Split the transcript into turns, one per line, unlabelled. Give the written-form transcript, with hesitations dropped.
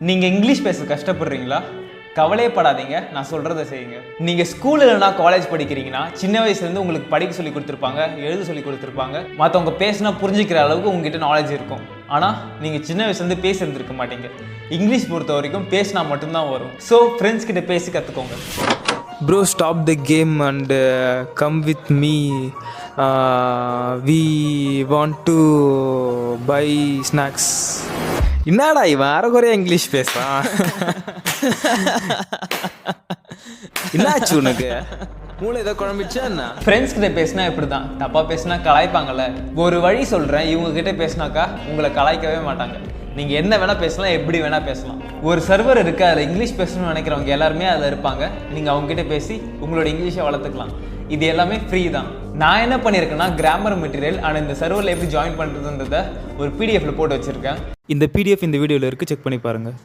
நீங்கள் இங்கிலீஷ் பேச கஷ்டப்படுறீங்களா? கவலையே படாதீங்க, நான் சொல்கிறத செய்யுங்க. நீங்கள் ஸ்கூல் இல்லைனா காலேஜ் படிக்கிறீங்கன்னா சின்ன வயசுலேருந்து உங்களுக்கு படிக்க சொல்லி கொடுத்துருப்பாங்க, எழுத சொல்லி கொடுத்துருப்பாங்க, மற்றவங்க பேசினா புரிஞ்சிக்கிற அளவுக்கு உங்ககிட்ட நாலேஜ் இருக்கும். ஆனால் நீங்கள் சின்ன வயசுலேருந்து பேசி இருந்திருக்க மாட்டீங்க. இங்கிலீஷ் பொறுத்த வரைக்கும் பேசினா மட்டும்தான் வரும். ஸோ ஃப்ரெண்ட்ஸ் கிட்ட பேசி கற்றுக்கோங்க.
Bro, stop the game and come with me. We want to buy snacks. என்னடா இவன் அரைகுறையா இங்கிலீஷ் பேசுறான்? என்னாச்சு உனக்கு? மூளை ஏதோ குழம்பிச்சா என்ன?
ஃப்ரெண்ட்ஸ் கிட்ட பேசினா இப்படி தான், தப்பாக பேசினா கலாய்ப்பாங்கல்ல. ஒரு வழி சொல்கிறேன், இவங்க கிட்ட பேசினாக்கா உங்களை கலாய்க்கவே மாட்டாங்க. நீங்கள் என்ன வேணால் பேசலாம், எப்படி வேணால் பேசலாம். ஒரு சர்வர் இருக்குது, அதில் இங்கிலீஷ் பேசணும்னு நினைக்கிறவங்க எல்லாருமே அதில் இருப்பாங்க. நீங்கள் அவங்ககிட்ட பேசி உங்களோட இங்கிலீஷை வளர்த்துக்கலாம். இது எல்லாமே ஃப்ரீ தான். நான் என்ன பண்ணியிருக்கேன்னா, கிராமர் மெட்டீரியல் அண்ட் இந்த சர்வரில் எப்படி ஜாயின் பண்ணுறதுன்றதை ஒரு பிடிஎஃப்ல போட்டு வச்சுருக்கேன்.
இந்த பிடிஎஃப் இந்த வீடியோவில் இருக்குது, செக் பண்ணி பாருங்கள்.